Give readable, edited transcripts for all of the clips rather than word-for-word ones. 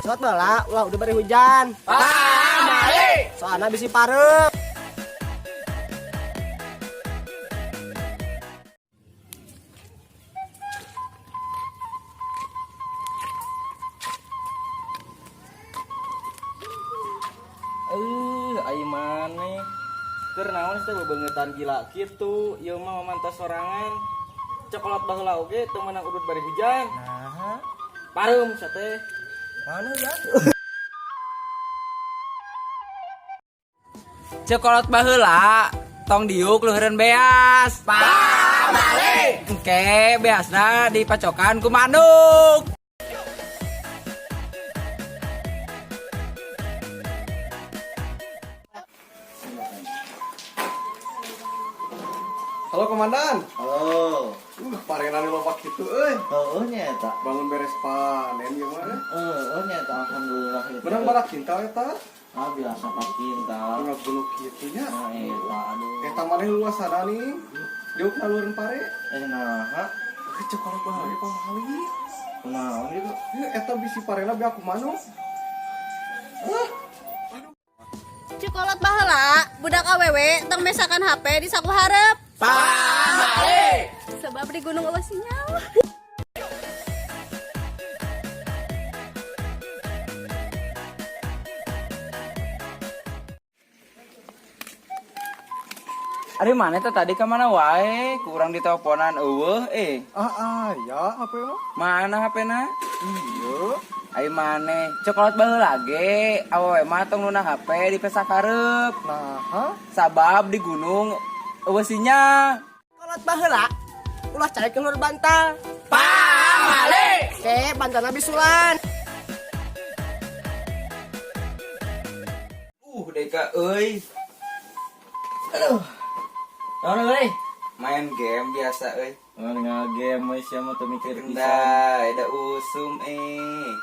Sot bala, ulah udah bari hujan. Pamali. Soalnya bisi pareup. Ayo maneh. Keur naon teh bebengetan gila kitu? Ieu mah mamantos sorangan. Cokolot baheula oge teu meunang udut bari hujan. Nah, Pareum sateh. mana ya? Cokolot baheula tong diuk luhureun beas. Pamali. Engke beasna dipacokan ku manuk. Halo komandan. Halo. Parenan lompat gitu euy. Heueuh nya eta. Bangun beres panen ieu mah. Heueuh nya eta alhamdulillah eta. Menang barak cinta eta. Ah biasa pacinta. Tinggal buluk kitu nya. Nah eta aduh. Eta maneh luas sana nih. Diuk nalureun pare. Naha? Cokolot baheula pamali. Kunaon ieu? Eta bisi parena be aku manuk. Cikolot baheula, budak awewe tong mesakan HP di saku hareup. Pamali. Sebab di gunung eueuh sinyal. Ari maneh teh tadi ka mana wae? Kurang diteleponan eueuh Ya apa mah? Mana HP-na? Iya. Ai maneh, cokolot baheula ge. Awewe mah tong nuna HP di pesak hareup. Nah, Sabab di gunung eueuh sinyal. Kolot baheula, ulah cari ke luar bantal. Pamali. Oke, bantalna bisulan. Deka euy. Aduh. Naon euy? Main game biasa euy. Ngagame we sia mah teu mikir pisan. Da, ada usum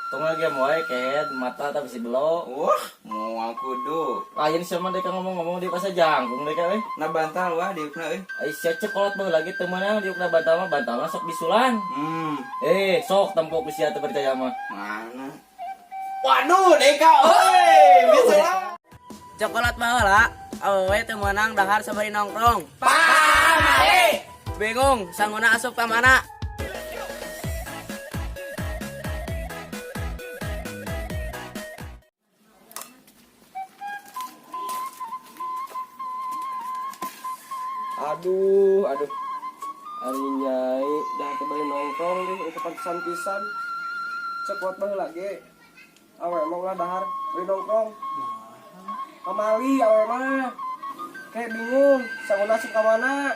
Tong ngagame wae ket mata tapi si belo. Wah, moal kudu. Lain sia mah deka ngomong-ngomong di pasar jangkung deka we. Na bantal wah diukna euy. Ai sia cekolot baheula lagi teu meunang diukna bantal mah sok bisulan. Sok tempok sia teu percaya mah. Mana? Waduh, Deka euy. Bisa. Cokolot baheula, awewe teu meunang dahar sabari nongkrong. Pamali. Bingung, sangguna asup ka mana? aduh. Ari nyai dah teu bari nongkrong deh itu pantesan pisan. Cokolot baheula ge. Awe emang ulah dahar bari nongkrong. Pamali awe mah. Kayak bingung, sangguna asup ka mana?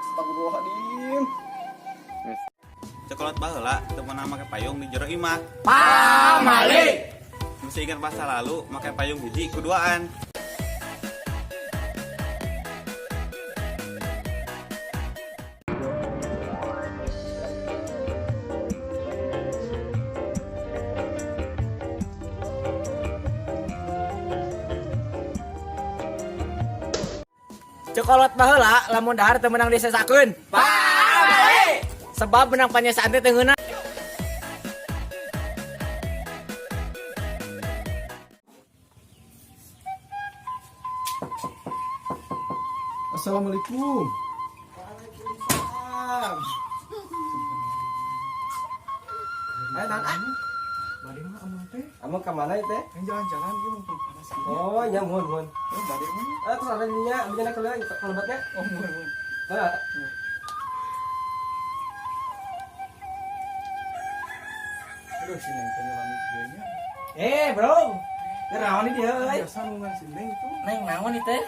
Astagfirullahaladzim. Cokolot baheula teu meunang make payung di jero imah. Pamali. Mesti ingat masa lalu make payung hiji kuduaan. Cokolot baheula, lamun dahar teu meunang disesakeun. Pamali. Sebab menang panyesaan teh teu ngeunah. Assalamualaikum. Waalaikumsalam. Ayo nan. Bade mah amun teh. Amun ka mana ieu teh? Yang jalan-jalan ieu mumpung panas. Oh, nya mun. Bade mah. Terus ada dinya, abisna kelebatnya. Oh, mun. Aduh, si Neng teh nyelami dia nya. Bro. Naon ieu dia euy? Biasa nungan si Neng itu. Neng naon ieu teh?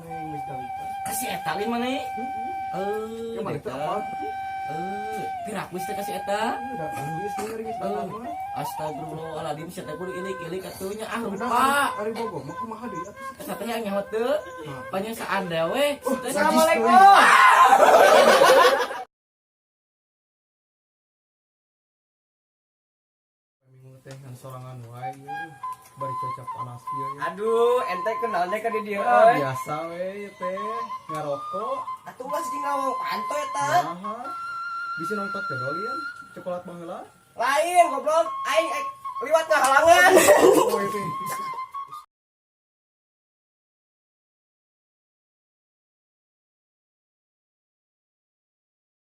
Neng Miss Dalita. Kasih eta li maneh. Yang mana itu apa? Pirakus teh kasih eta. Udah nulis denger geus nama. Astagfirullahaladzim, sia teh kudu ilik-ilik atunya lupa. Udah, ari bogoh mah kumaha deui atuh. Eta teh yang nyaho teu. Panyesaan dewe. Assalamualaikum. Minggu teh kan sorangan wae ieu. Bari cuaca panas ieu. Aduh, ente kenalnya ka di dieu Ah, euy. biasa we teh ngarokok. Atuh geus di ngawang panto eta. Nah, bisa nonton terolian cokolot baheula. Lain goblok, aing liwat halangan.